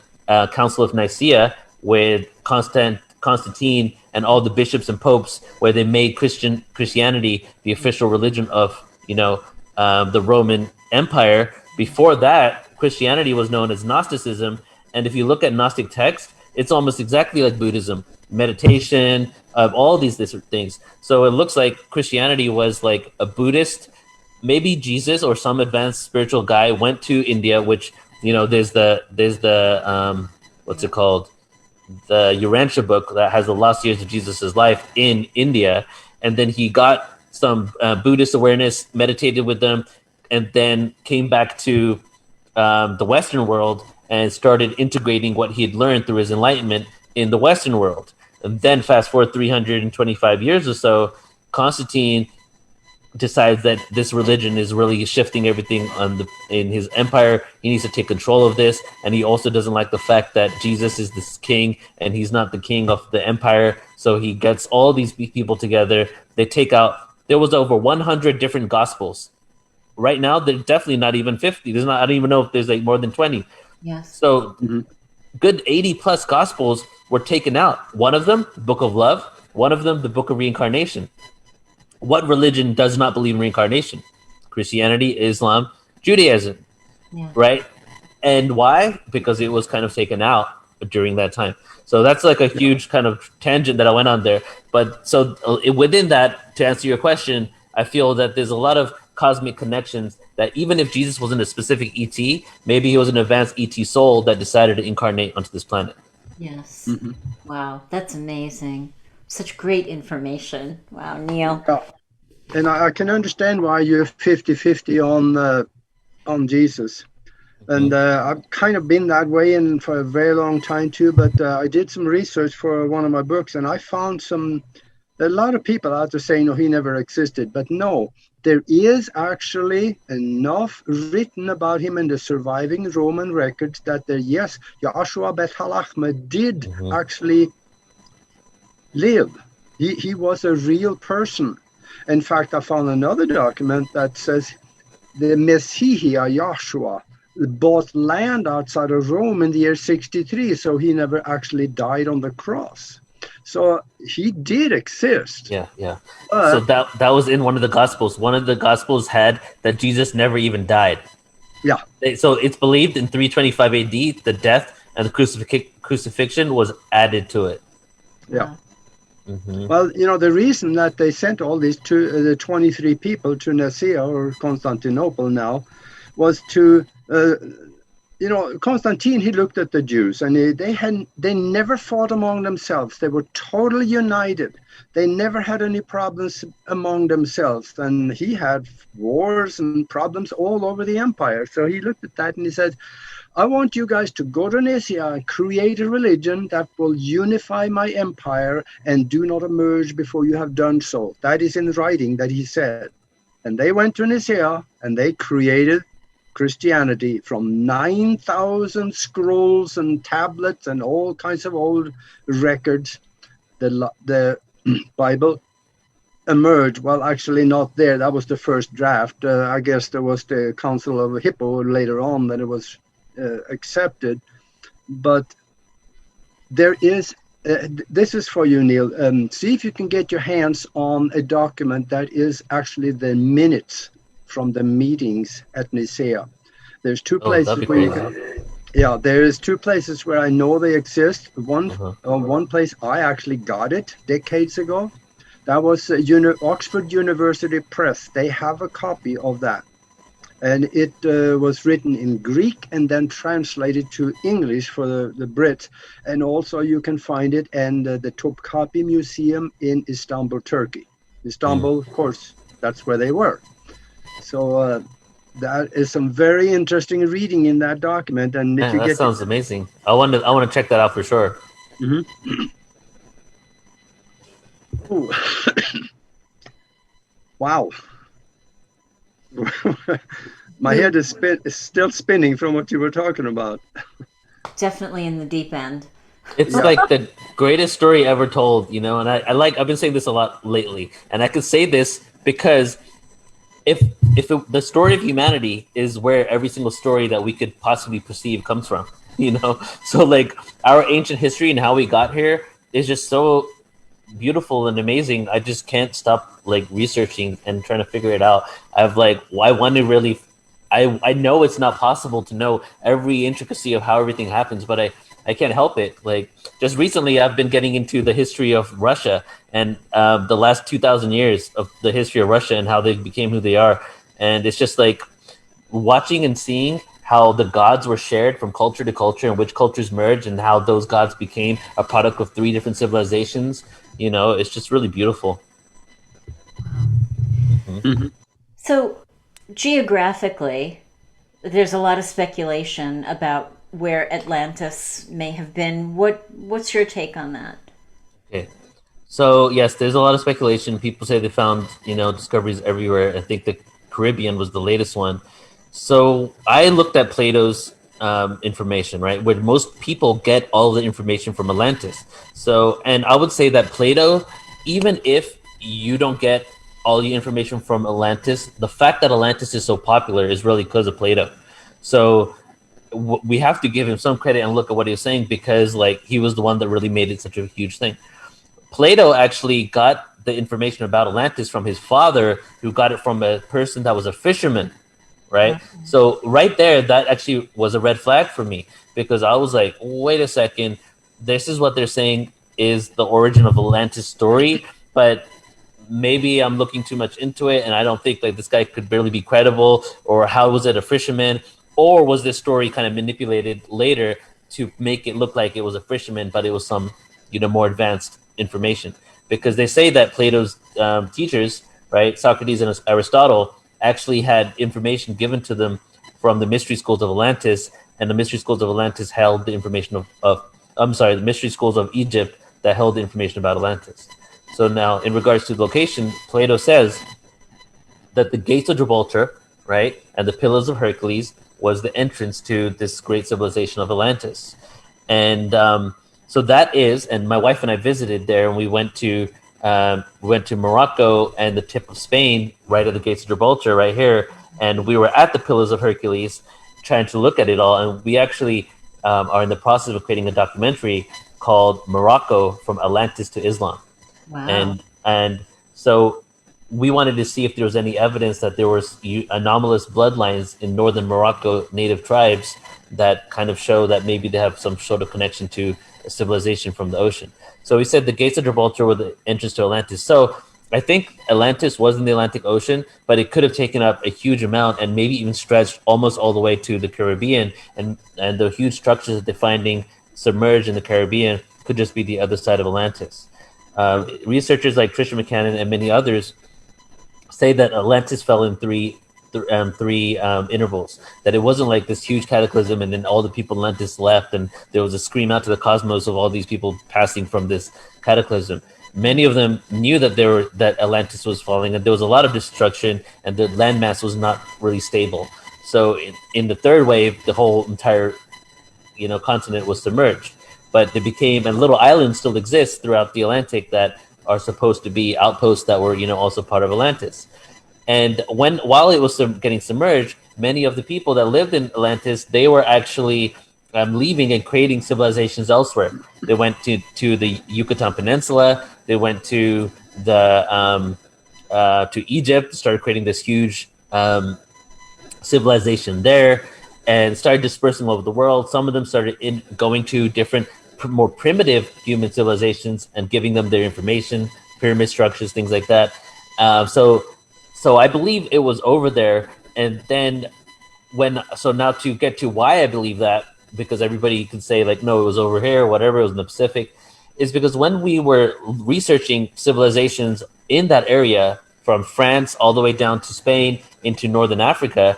Council of Nicaea, with Constantine and all the bishops and popes, where they made Christianity the official religion of the Roman Empire. Before that, Christianity was known as Gnosticism. And if you look at Gnostic texts, it's almost exactly like Buddhism, meditation, all these different things. So it looks like Christianity was like a Buddhist, maybe Jesus or some advanced spiritual guy went to India, which, there's the what's it called? The Urantia book that has the lost years of Jesus's life in India. And then he got some Buddhist awareness, meditated with them, and then came back to the Western world and started integrating what he had learned through his enlightenment in the Western world. And then fast forward 325 years or so, Constantine decides that this religion is really shifting everything in his empire. He needs to take control of this. And he also doesn't like the fact that Jesus is this king and he's not the king of the empire. So he gets all these people together. They take out, there was over 100 different gospels. Right now, there's definitely not even 50. I don't even know if there's like more than 20. Yes. So good 80 plus gospels were taken out. One of them, the Book of Love. One of them, the Book of Reincarnation. What religion does not believe in reincarnation? Christianity, Islam, Judaism, right? And why? Because it was kind of taken out during that time. So that's like a huge kind of tangent that I went on there. But so within that, to answer your question, I feel that there's a lot of cosmic connections that even if Jesus wasn't a specific ET, maybe he was an advanced ET soul that decided to incarnate onto this planet. Yes. Wow, that's amazing. Such great information. Wow, Neil. Yeah. And I can understand why you're 50-50 on Jesus. And I've kind of been that way for a very long time too. But I did some research for one of my books, and I found a lot of people out there saying, no, he never existed. But no, there is actually enough written about him in the surviving Roman records that yes, Yahshua Bet Halachma did actually live. He was a real person. In fact, I found another document that says the Messiah Yahshua bought land outside of Rome in the year 63, so he never actually died on the cross. So he did exist. Yeah. So that was in one of the Gospels. One of the Gospels had that Jesus never even died. Yeah. So it's believed in 325 AD, the death and the crucifixion was added to it. Yeah. Well, the reason that they sent all these the 23 people to Nicaea or Constantinople now was to, Constantine, he looked at the Jews and they never fought among themselves. They were totally united. They never had any problems among themselves. And he had wars and problems all over the empire. So he looked at that and he said, I want you guys to go to Nicaea and create a religion that will unify my empire and do not emerge before you have done so. That is in writing that he said. And they went to Nicaea and they created Christianity from 9,000 scrolls and tablets and all kinds of old records. The Bible emerged. Well, actually not there. That was the first draft. I guess there was the Council of Hippo later on that it was accepted. But there is, this is for you, Neil. See if you can get your hands on a document that is actually the minutes from the meetings at Nicaea. There's two places where you can, yeah, there's two places where I know they exist. One place I actually got it decades ago. That was Oxford University Press. They have a copy of that. And it was written in Greek and then translated to English for the Brits. And also you can find it in the Topkapi Museum in Istanbul, Turkey. Istanbul, of course, that's where they were. So that is some very interesting reading in that document. And if that sounds amazing. I want to check that out for sure. Wow. My head is still spinning from what you were talking about. Definitely in the deep end. It's like the greatest story ever told, you know, and I've been saying this a lot lately, and I can say this because if the story of humanity is where every single story that we could possibly perceive comes from, you know, so like our ancient history and how we got here is just so beautiful and amazing. I just can't stop like researching and trying to figure it out. I want to really, I know it's not possible to know every intricacy of how everything happens, but I can't help it. Like just recently I've been getting into the history of Russia and the last 2,000 years of the history of Russia and how they became who they are. And it's just like watching and seeing how the gods were shared from culture to culture and which cultures merged and how those gods became a product of 3 different civilizations. You know, it's just really beautiful. So geographically, there's a lot of speculation about where Atlantis may have been. What's your take on that? Okay. So yes, there's a lot of speculation. People say they found, you know, discoveries everywhere. I think the Caribbean was the latest one. So I looked at Plato's information, right, where most people get all the information from Atlantis. So, and I would say that Plato, even if you don't get all the information from Atlantis, the fact that Atlantis is so popular is really because of Plato. So we have to give him some credit and look at what he was saying because like he was the one that really made it such a huge thing. Plato actually got the information about Atlantis from his father, who got it from a person that was a fisherman. Right. So right there, that actually was a red flag for me because I was like, wait a second, this is what they're saying is the origin of Atlantis story, but maybe I'm looking too much into it and I don't think like this guy could barely be credible, or how was it a fisherman, or was this story kind of manipulated later to make it look like it was a fisherman, but it was some, you know, more advanced information, because they say that Plato's teachers, right, Socrates and Aristotle, actually had information given to them from the mystery schools of Atlantis, and the mystery schools of Atlantis held the information the mystery schools of Egypt that held the information about Atlantis. So now, in regards to the location, Plato says that the gates of Gibraltar, right, and the pillars of Hercules was the entrance to this great civilization of Atlantis. And so that is, and my wife and I visited there, and we went to Morocco and the tip of Spain, right at the gates of Gibraltar, right here. And we were at the Pillars of Hercules trying to look at it all. And we actually are in the process of creating a documentary called Morocco from Atlantis to Islam. Wow. And so we wanted to see if there was any evidence that there was anomalous bloodlines in northern Morocco native tribes that kind of show that maybe they have some sort of connection to a civilization from the ocean. So we said the gates of Gibraltar were the entrance to Atlantis. So I think Atlantis was in the Atlantic Ocean, but it could have taken up a huge amount and maybe even stretched almost all the way to the Caribbean. And the huge structures that they're finding submerged in the Caribbean could just be the other side of Atlantis. Researchers like Trisha McCannon and many others say that Atlantis fell in three intervals, that it wasn't like this huge cataclysm and then all the people in Atlantis left and there was a scream out to the cosmos of all these people passing from this cataclysm. Many of them knew that Atlantis was falling and there was a lot of destruction and the landmass was not really stable. So in the third wave, the whole entire continent was submerged, but they became, and little islands still exist throughout the Atlantic that are supposed to be outposts that were, also part of Atlantis. And while it was getting submerged, many of the people that lived in Atlantis, they were actually leaving and creating civilizations elsewhere. They went to the Yucatan Peninsula. They went to to Egypt, started creating this huge civilization there, and started dispersing all over the world. Some of them started going to different, more primitive human civilizations and giving them their information, pyramid structures, things like that. So I believe it was over there. And then now to get to why I believe that, because everybody can say like, no, it was over here, whatever, it was in the Pacific, is because when we were researching civilizations in that area, from France all the way down to Spain into Northern Africa,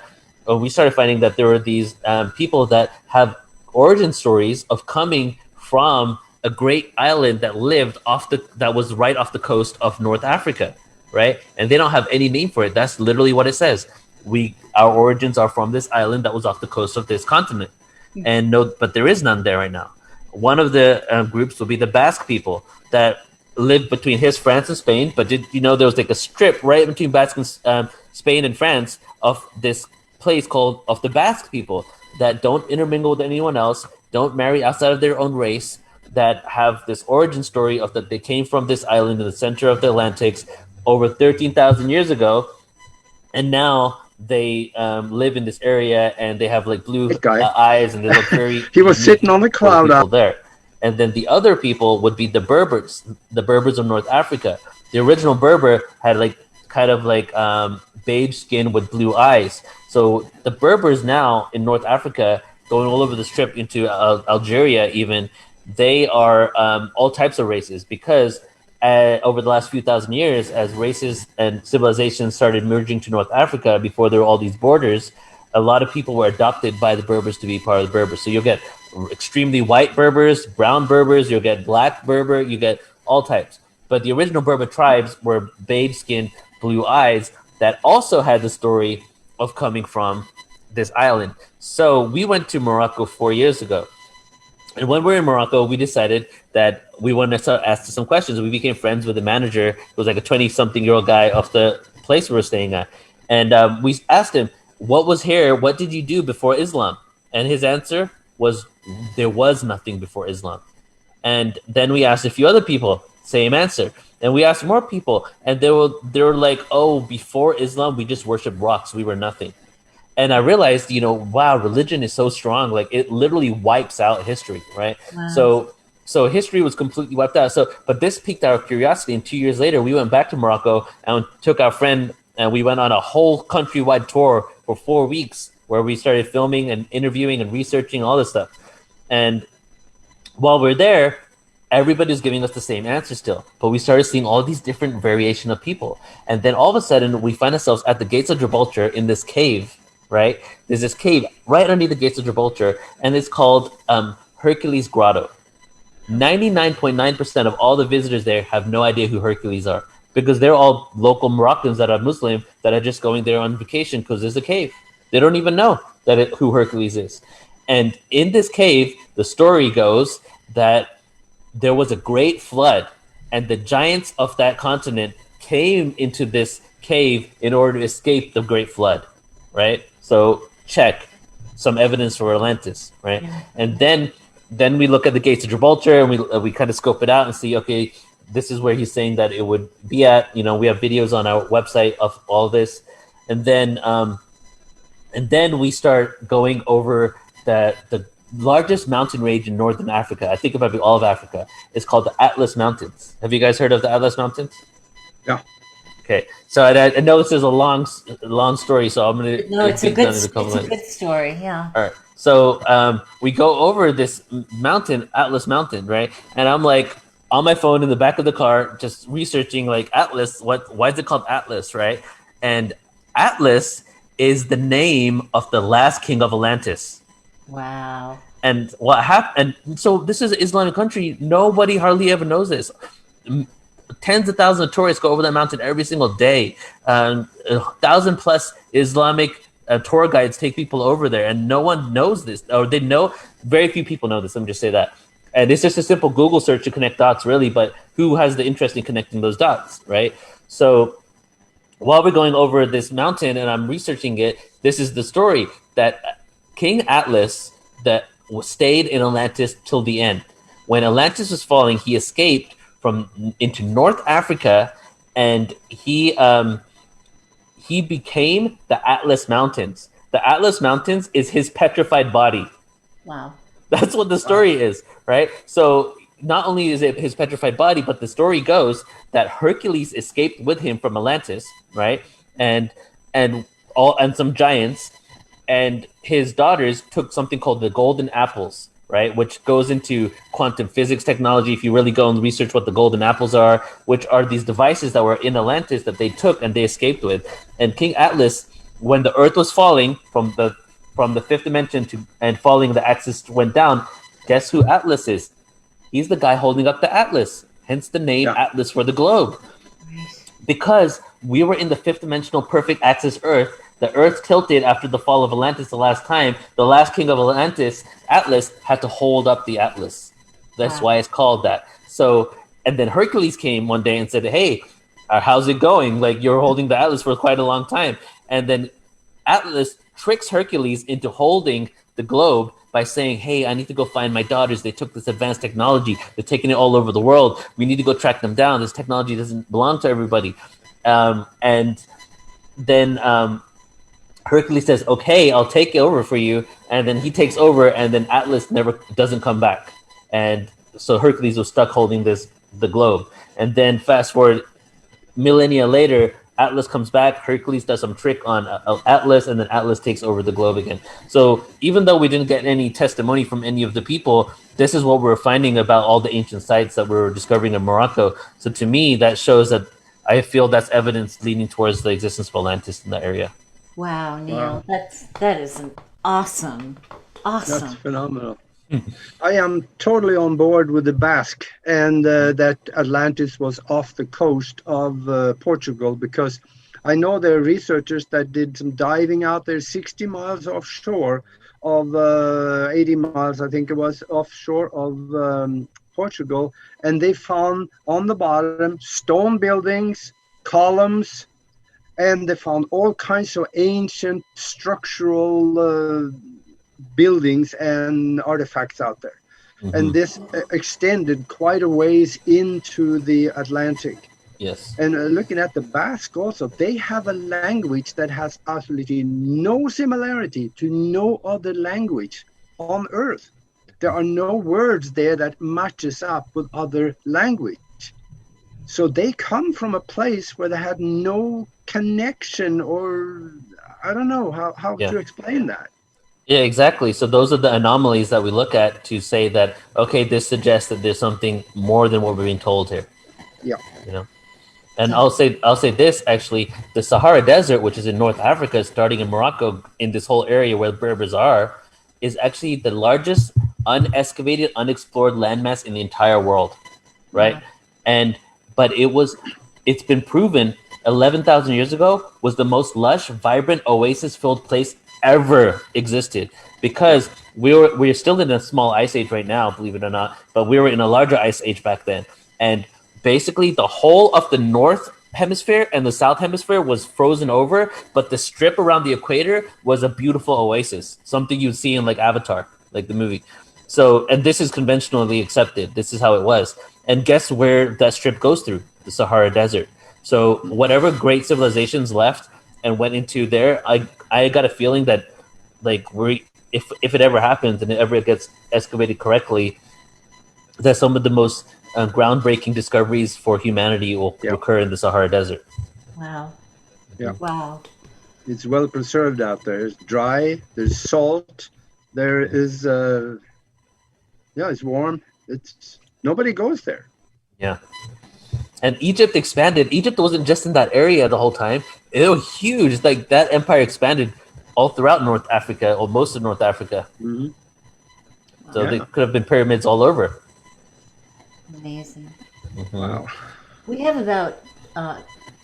we started finding that there were these people that have origin stories of coming from a great island that was right off the coast of North Africa, right? And they don't have any name for it. That's literally what it says. Our origins are from this island that was off the coast of this continent. And but there is none there right now. One of the groups will be the Basque people that lived between France and Spain. But there was like a strip right between Basque and Spain and France of this place called of the Basque people that don't intermingle with anyone else, don't marry outside of their own race, that have this origin story of that they came from this island in the center of the Atlantic over 13,000 years ago, and now they live in this area and they have like blue eyes and they look very. He was sitting on the cloud out there. And then the other people would be the Berbers of North Africa. The original Berber had beige skin with blue eyes. So the Berbers now in North Africa, going all over the strip into Algeria even, they are all types of races, because over the last few thousand years, as races and civilizations started merging to North Africa before there were all these borders, a lot of people were adopted by the Berbers to be part of the Berbers. So you'll get extremely white Berbers, brown Berbers, you'll get black Berber, you get all types. But the original Berber tribes were beige skin, blue eyes, that also had the story of coming from this island. So we went to Morocco 4 years ago. And when we were in Morocco, we decided that we wanted to start asking some questions. We became friends with the manager, who was like a 20-something-year-old guy of the place we were staying at. And we asked him, what was here? What did you do before Islam? And his answer was, there was nothing before Islam. And then we asked a few other people, same answer. And we asked more people, and they were like, oh, before Islam, we just worshiped rocks. We were nothing. And I realized, wow, religion is so strong. Like, it literally wipes out history, right? Wow. So history was completely wiped out. But this piqued our curiosity. And 2 years later, we went back to Morocco and took our friend, and we went on a whole countrywide tour for 4 weeks, where we started filming and interviewing and researching all this stuff. And while we're there, everybody's giving us the same answer still. But we started seeing all these different variation of people. And then all of a sudden, we find ourselves at the gates of Gibraltar in this cave, right? There's this cave right underneath the gates of Gibraltar, and it's called Hercules Grotto. 99.9% of all the visitors there have no idea who Hercules are, because they're all local Moroccans that are Muslim that are just going there on vacation because there's a cave. They don't even know who Hercules is. And in this cave, the story goes that there was a great flood, and the giants of that continent came into this cave in order to escape the great flood, right? So check some evidence for Atlantis, right? Yeah. And then we look at the gates of Gibraltar, and we kind of scope it out and see, okay, this is where he's saying that it would be at. We have videos on our website of all this, and then we start going over the largest mountain range in Northern Africa. I think it might be all of Africa. It's called the Atlas Mountains. Have you guys heard of the Atlas Mountains? Yeah. Okay, so I know this is a long story, so I'm gonna. No, it's a good story. Yeah. All right. So we go over this mountain, Atlas Mountain, right? And I'm like on my phone in the back of the car, just researching like Atlas. Why is it called Atlas, right? And Atlas is the name of the last king of Atlantis. Wow. And what happened? And so this is an Islamic country. Nobody hardly ever knows this. Tens of thousands of tourists go over that mountain every single day. 1,000+ Islamic tour guides take people over there, and no one knows this, or they know. Very few people know this. Let me just say that. And it's just a simple Google search to connect dots, really. But who has the interest in connecting those dots, right? So while we're going over this mountain and I'm researching it, this is the story that King Atlas that stayed in Atlantis till the end. When Atlantis was falling, he escaped into North Africa, and he became the Atlas Mountains. The Atlas Mountains is his petrified body. Wow. That's what the story is, right? So not only is it his petrified body, but the story goes that Hercules escaped with him from Atlantis, right? And some giants, and his daughters took something called the golden apples, right? Which goes into quantum physics technology. If you really go and research what the golden apples are, which are these devices that were in Atlantis that they took and they escaped with. And King Atlas, when the Earth was falling from the fifth dimension and falling, the axis went down. Guess who Atlas is? He's the guy holding up the atlas, hence the name Atlas for the globe. Because we were in the fifth dimensional perfect axis Earth, the Earth tilted after the fall of Atlantis the last time. The last king of Atlantis, Atlas, had to hold up the atlas. That's why it's called that. So, and then Hercules came one day and said, hey, how's it going? Like, you're holding the atlas for quite a long time. And then Atlas tricks Hercules into holding the globe by saying, hey, I need to go find my daughters. They took this advanced technology. They're taking it all over the world. We need to go track them down. This technology doesn't belong to everybody. And then Hercules says, okay, I'll take it over for you. And then he takes over, and then Atlas never doesn't come back. And so Hercules was stuck holding the globe. And then fast forward millennia later, Atlas comes back, Hercules does some trick on Atlas, and then Atlas takes over the globe again. So even though we didn't get any testimony from any of the people, this is what we're finding about all the ancient sites that we're discovering in Morocco. So to me, that shows that I feel that's evidence leading towards the existence of Atlantis in that area. Wow, Neil, that is an awesome. That's phenomenal. I am totally on board with the Basque, and that Atlantis was off the coast of Portugal, because I know there are researchers that did some diving out there 60 miles offshore of 80 miles, I think it was, offshore of Portugal, and they found on the bottom stone buildings, columns, and they found all kinds of ancient structural buildings and artifacts out there. Mm-hmm. And this extended quite a ways into the Atlantic. Yes. And looking at the Basque also, they have a language that has absolutely no similarity to no other language on earth. There are no words there that matches up with other language. So they come from a place where they had no connection, or I don't know how to explain that. Yeah, exactly. So those are the anomalies that we look at to say that, okay, this suggests that there's something more than what we're being told here. Yeah. You know? And I'll say this, actually, the Sahara Desert, which is in North Africa, starting in Morocco, in this whole area where the Berbers are, is actually the largest unexcavated, unexplored landmass in the entire world, right? Yeah. But it's been proven 11,000 years ago was the most lush, vibrant, oasis-filled place ever existed, because we're still in a small ice age right now, believe it or not, but we were in a larger ice age back then. And basically the whole of the north hemisphere and the south hemisphere was frozen over, but the strip around the equator was a beautiful oasis, something you'd see in like Avatar, like the movie. So, and this is conventionally accepted. This is how it was. And guess where that strip goes through? The Sahara Desert. So whatever great civilizations left and went into there, I got a feeling that, like, if it ever happens and it ever gets excavated correctly, that some of the most groundbreaking discoveries for humanity will occur in the Sahara Desert. Wow. Yeah. Wow. It's well preserved out there. It's dry. There's salt. There is, it's warm. Nobody goes there. Yeah. And Egypt expanded. Egypt wasn't just in that area the whole time. It was huge. Like, that empire expanded all throughout North Africa, or most of North Africa. Mm-hmm. So there could have been pyramids all over. Amazing. Mm-hmm. Wow. We have about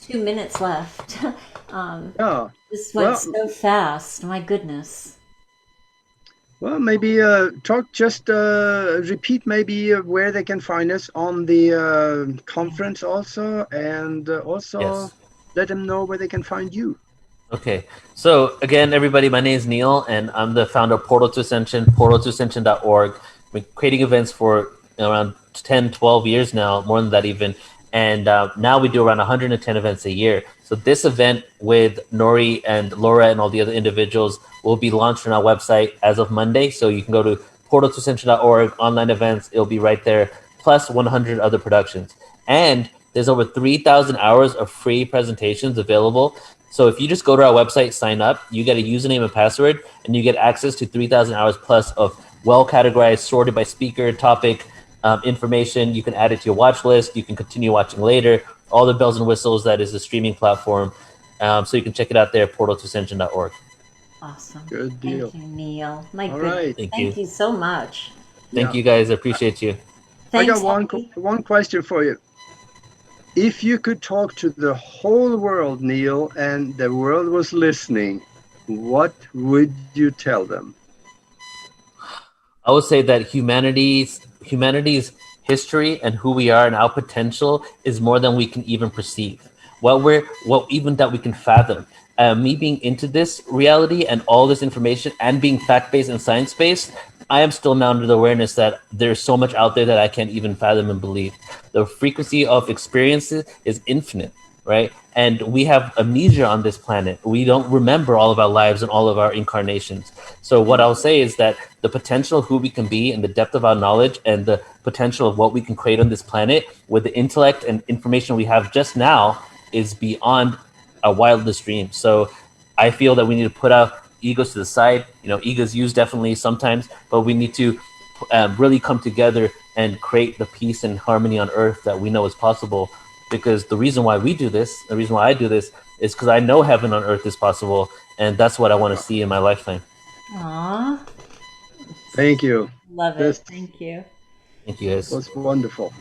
2 minutes left. This went so fast. My goodness. Well, maybe repeat maybe where they can find us on the conference also, and also Yes. let them know where they can find you. Okay. So again, everybody, my name is Neil, and I'm the founder of Portal to Ascension, portaltoascension.org. I've been creating events for around 10, 12 years now, more than that even. And now we do around 110 events a year. So this event with Nori and Laura and all the other individuals will be launched on our website as of Monday. So you can go to portaltoascension.org, online events. It'll be right there, plus 100 other productions. And there's over 3,000 hours of free presentations available. So if you just go to our website, sign up, you get a username and password, and you get access to 3,000 hours plus of well-categorized, sorted by speaker, topic, information. You can add it to your watch list. You can continue watching later. All the bells and whistles that is the streaming platform. So you can check it out there, portaltoascension.org. Awesome. Good deal. Thank you, Neil. My All goodness. right. Thank you so much. Thank you, guys. I appreciate you. I Thanks, got one question for you. If you could talk to the whole world, Neil, and the world was listening, what would you tell them? I would say that humanity's history and who we are and our potential is more than we can even perceive. What even that we can fathom. Me being into this reality and all this information and being fact-based and science-based, I am still now under the awareness that there's so much out there that I can't even fathom and believe. The frequency of experiences is infinite, right? And we have amnesia on this planet. We don't remember all of our lives and all of our incarnations. So what I'll say is that the potential of who we can be and the depth of our knowledge and the potential of what we can create on this planet with the intellect and information we have just now is beyond our wildest dreams. So I feel that we need to put our egos to the side. Egos used definitely sometimes, but we need to really come together and create the peace and harmony on earth that we know is possible. Because the reason why we do this, the reason why I do this, is because I know heaven on earth is possible, and that's what I want to see in my lifetime. Aw. Thank you. Love it. Thank you. Thank you, guys. It was wonderful.